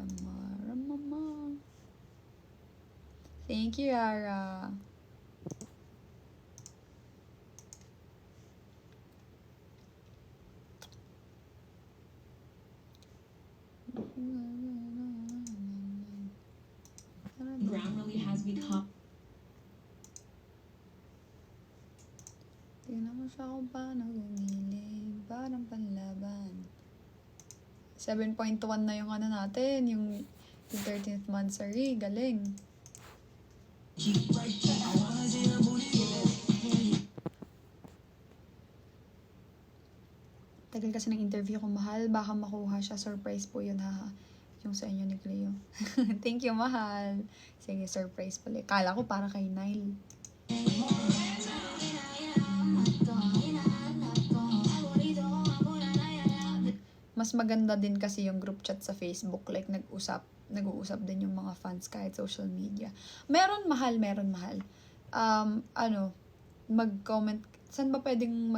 Mama. Thank you, Yara. Grammarly has become... Tingnan mo siya kung paano gumiling. Parang panlaban. 7.1 na yung ano natin. Yung 13th monthsary. Galing. Tagal kasi ng interview ko, mahal. Baka makuha siya. Surprise po yun, ha. Yung sa inyo ni Cleo. Thank you, mahal. Sige, surprise pala. Kala ko para kay Nile. Mas maganda din kasi yung group chat sa Facebook. Like, nag-uusap din yung mga fans kahit social media. Meron mahal. Mag-comment. Saan ba pwedeng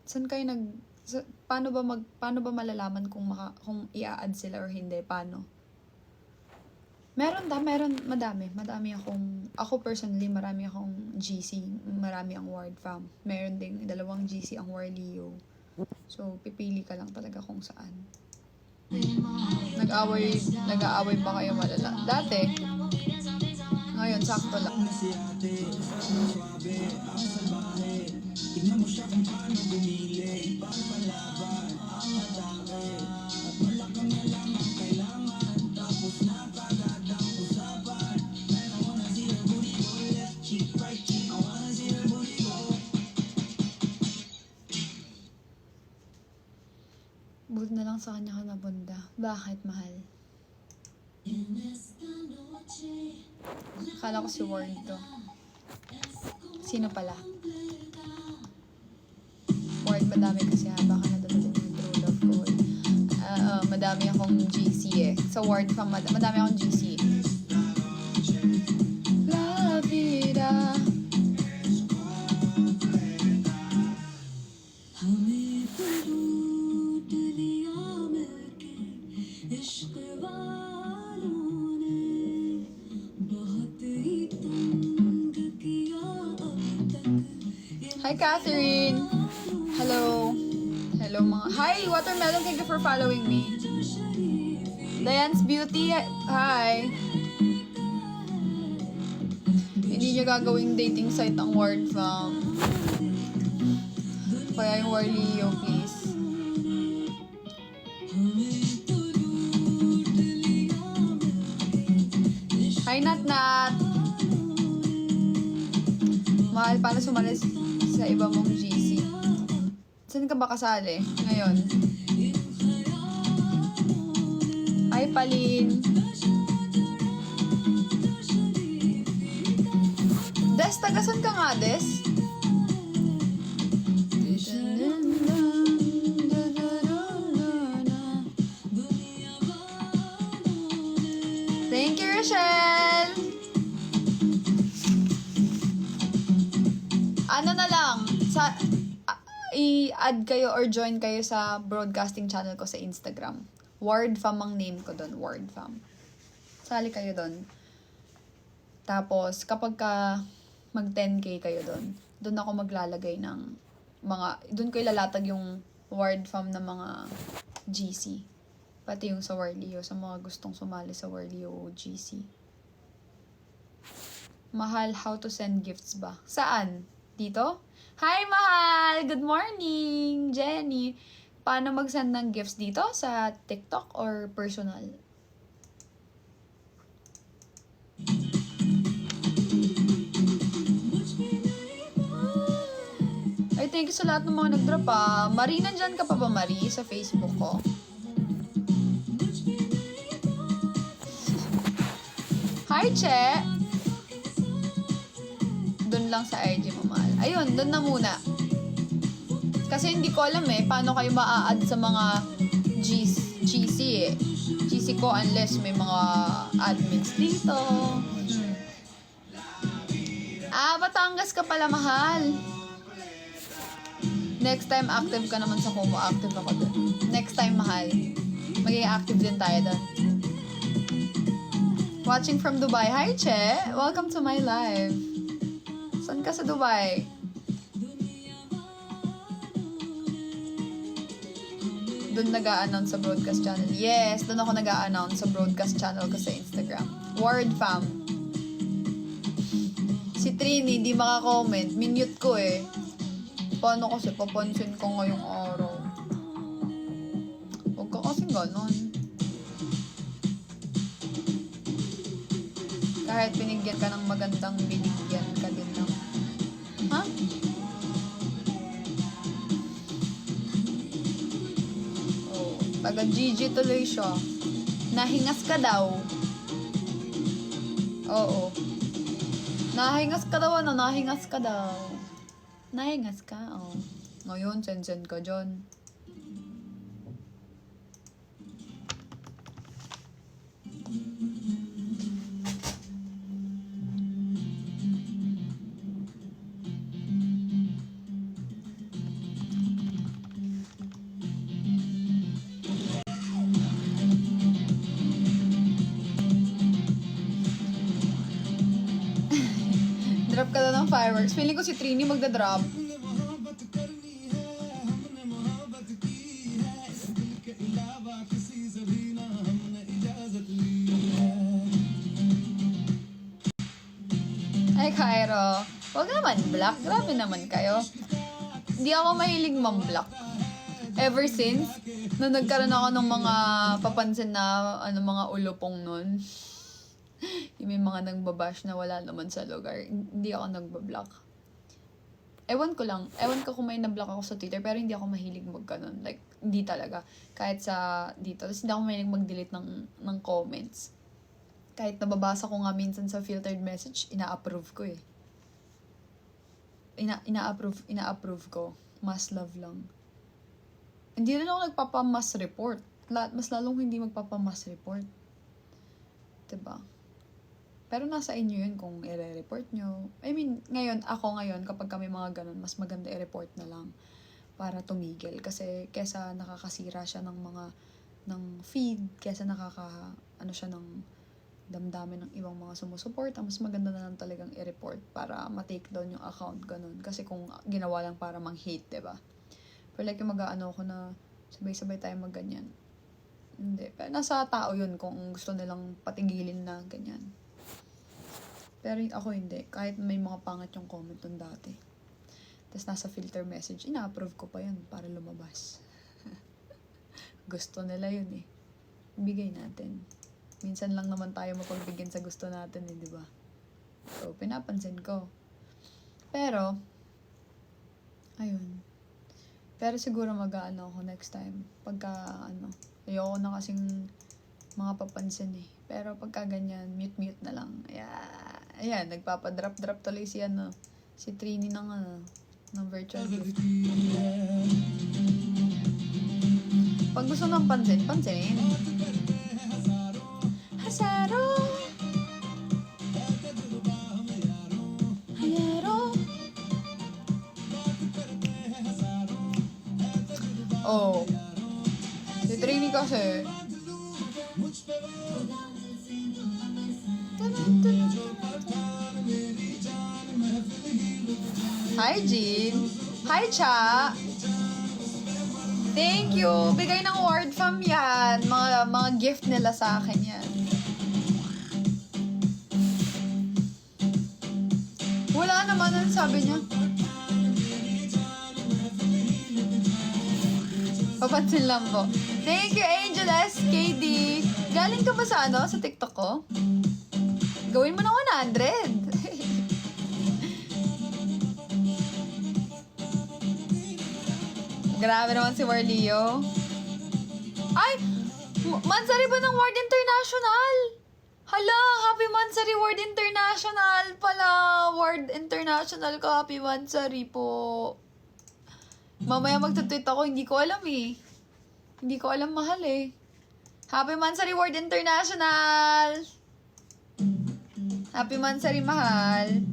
Saan kayo paano ba malalaman kung i-add sila or hindi? Paano? Madami ako personally, marami akong GC, marami ang Ward Fam. Meron ding 2 GC ang Warleo. So, pipili ka lang talaga kung saan. Nag-aaway ba kayo malala? Dati. Ngayon, sakto lang. Tingnan mo siya kung paano bumili, para palaban, ang atake. At malakang na lang ang kailangan, tapos na kagad ang usapan. I wanna see her booty go left cheek, right cheek. I wanna see her booty go. Buti na lang sa kanya ka nabunda. Bakit, mahal? Akala ko si Ward to. Sino pala? Ward, madami kasi baka nadadala yung true love ko. Madami akong GC eh. Sa Ward Fam, madami akong GC. La vida. Hi, Catherine! Hello! Hello, mga... Hi, Watermelon! Thank you for following me. Diane's Beauty! Hi! Hindi nyo gagawing dating site ang Ward Fam. Kaya yung Warleo, please. Hi, Nat! Mahal, paano sumali sa iba mong GC? Saan ka ba kasali ngayon? Hi, Palin! Des, tagasan ka nga, Des? Thank you, Rochelle! Ano na lang, i-add kayo or join kayo sa broadcasting channel ko sa Instagram. Ward Fam ang name ko doon, Ward Fam. Sali kayo doon. Tapos, kapag mag 10K kayo doon ako maglalagay ng doon ko ilalatag yung Ward Fam na mga GC. Pati yung sa Warleo, sa mga gustong sumali sa Warleo GC. Mahal, how to send gifts ba? Saan? Dito? Hi, mahal! Good morning, Jenny! Paano mag-send ng gifts dito? Sa TikTok or personal? Ay, thank you sa lahat ng mga nag-drop Marie, nandyan ka pa ba, Marie? Sa Facebook ko? Hi, Che! Doon lang sa IG mo, mahal. Ayun, doon na muna. Kasi hindi ko alam paano kayo maa-add sa mga GC GC ko unless may mga admins dito. Batangas ka pala, mahal. Next time, active ka naman sa Kumu. Active ako doon. Next time, mahal. Magiging active din tayo doon. Watching from Dubai. Hi, Che! Welcome to my live. Saan ka sa Dubai? Doon nag-a-announce sa broadcast channel. Yes, doon ako nag-a-announce sa broadcast channel ko sa Instagram. Word fam. Si Trini, di maka-comment. Minute ko eh. Paano kasi papansin ko ngayong araw? Huwag ka kasing ganon. Kahit binigyan ka ng magandang binigyan ka din ng... Ha? Oh, taga GG tuloy siya. Nahingas ka daw. Oo. Nahingas ka daw, ano? Nahingas ka daw. Nahingas ka, oh. Ngayon, send ka dyan. Drop ka daw ng fireworks. Feeling ko si Trini magda-drop. Ay, Cairo. Huwag naman block. Grabe naman kayo. Hindi ako mahilig mam-block. Ever since, nung nagkaroon ako ng mga papansin na mga ulupong nun, yung may mga nagbabash na wala naman sa lugar, hindi ako nagbablock. Ewan ko lang. Ewan ko kung may nablock ako sa Twitter, pero hindi ako mahilig magkanon. Like, hindi talaga. Kahit sa dito. Tapos hindi ako mahilig mag-delete ng comments. Kahit nababasa ko nga minsan sa filtered message, ina-approve ko eh. Ina-approve ko. Mas love lang. Hindi rin ako nagpapa-mass report. Mas lalong hindi magpapa-mass report. Diba? Pero nasa inyo yun kung i-report nyo. I mean, ako ngayon, kapag kami mga ganun, mas maganda i-report na lang para tumigil. Kasi kesa nakakasira siya ng feed, kesa siya ng damdamin ng ibang mga sumusuporta, mas maganda na lang talagang i-report para ma-take down yung account, ganun. Kasi kung ginawa lang para mang-hate, diba? Pero like yung mag-aano ko na sabay-sabay tayo mag-ganyan. Hindi. Pero nasa tao yun kung gusto nilang patigilin na ganyan. Pero ako hindi. Kahit may mga pangat yung comment nun dati. Tapos nasa filter message, ina-approve ko pa yun para lumabas. Gusto nila yun eh. Bigay natin. Minsan lang naman tayo mapagbigyan sa gusto natin eh, di ba? So, pinapansin ko. Pero, ayun. Pero siguro mag-aano ako next time. Pagka, ayoko na kasing mga papansin eh. Pero pagka ganyan, mute na lang. Ayan, nagpapadrop tuloy si Trini ng virtual gift. Pag gusto ng pansinin. Hasaro. Hayaro. Oh. Si Trini kasi. Hi, Jean. Hi, Cha. Thank you. Bigay ng word fam yan. Mga gift nila sa akin yan. Wala naman ang sabi niya. Papansin lang po. Thank you, Angel SKD. Galing ka ba sa sa TikTok ko? Gawin mo ng 100. Grabe naman si Warlio. Ay! Mansari ba ng Word International? Hala! Happy Mansari Word International pala! Word International ka. Happy Mansari po. Mamaya magtutweet ako. Hindi ko alam eh. Hindi ko alam mahal eh. Happy Mansari Word International! Happy Mansari mahal.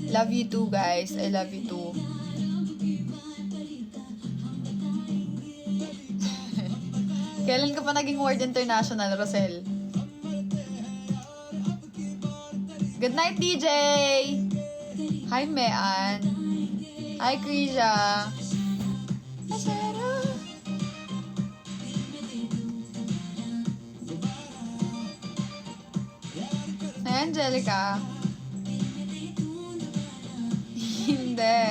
Love you too guys. I love you too. Kailan ka pa naging Word International, Rosel? Good night, DJ! Hi, Mean. Hi, Krisha. Hi, Angelica. Hindi.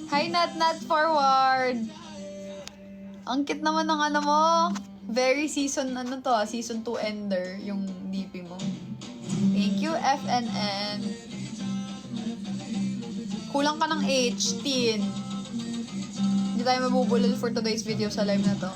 Hi, Nat Forward. Ang cute naman ng ano mo. Very season, season 2 ender, yung DP mo. Thank you, FNN. Kulang ka ng H, teen. Hindi tayo mabubulol for today's video sa live na to.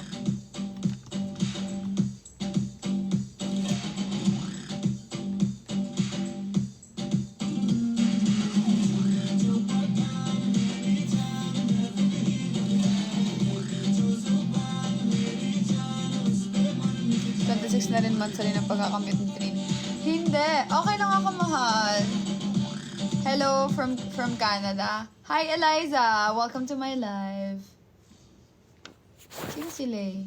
Na rin months rin ang pagkakamute ng train. Hindi. Okay lang ako, mahal. Hello from Canada. Hi, Eliza. Welcome to my live. Sino sila eh?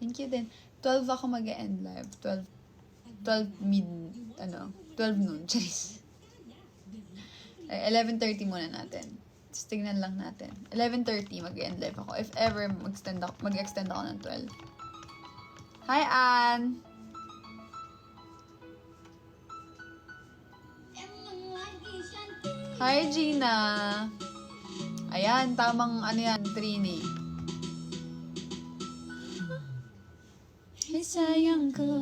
Thank you din. 12 ako mag-end live. 12 noon. Charis. 11:30 muna natin. Just tingnan lang natin. 11:30 mag-end live ako. If ever mag-extend ako ng 12. Hi, Ann! Hi, Gina! Ayan, tamang Trini. Ay, sayang ko.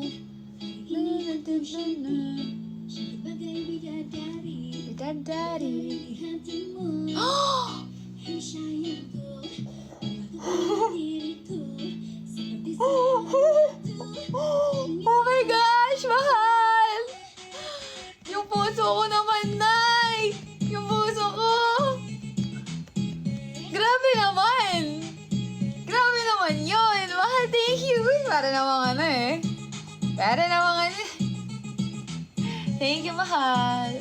Bidadari. Oh my gosh, mahal! Yung puso ko naman, Nay! Yung puso ko! Grabe naman! Grabe naman yun! Mahal, thank you! Para namang Para namang Thank you, mahal!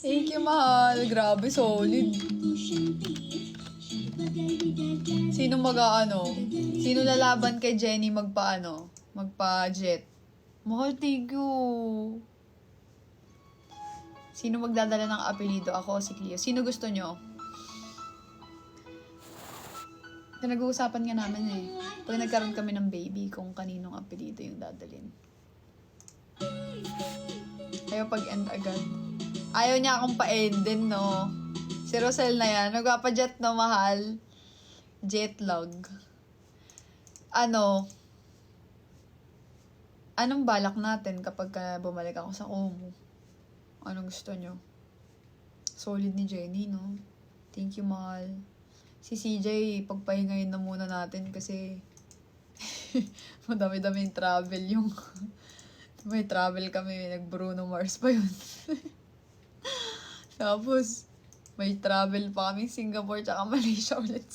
Thank you, mahal! Grabe, solid! Sino Sino lalaban kay Jenny magpa-jet? Mahal, thank you. Sino magdadala ng apelido? Ako o si Cleo? Sino gusto nyo? Nag-uusapan nga namin Pag nagkaroon kami ng baby, kung kaninong apelido yung dadalhin. Ayaw pag-end agad. Ayaw niya akong pa-end din, no? Si Rosel na yan. Magpapa-jet, no, mahal? Jet lag. Anong balak natin kapag bumalik ako sa Omo? Anong gusto nyo? Solid ni Jenny, no? Thank you, mahal. Si CJ, pagpahingayin na muna natin kasi madami-daming travel yung may travel kami, nag-Bruno Mars pa yun. Tapos, may travel pa kami Singapore tsaka Malaysia ulit.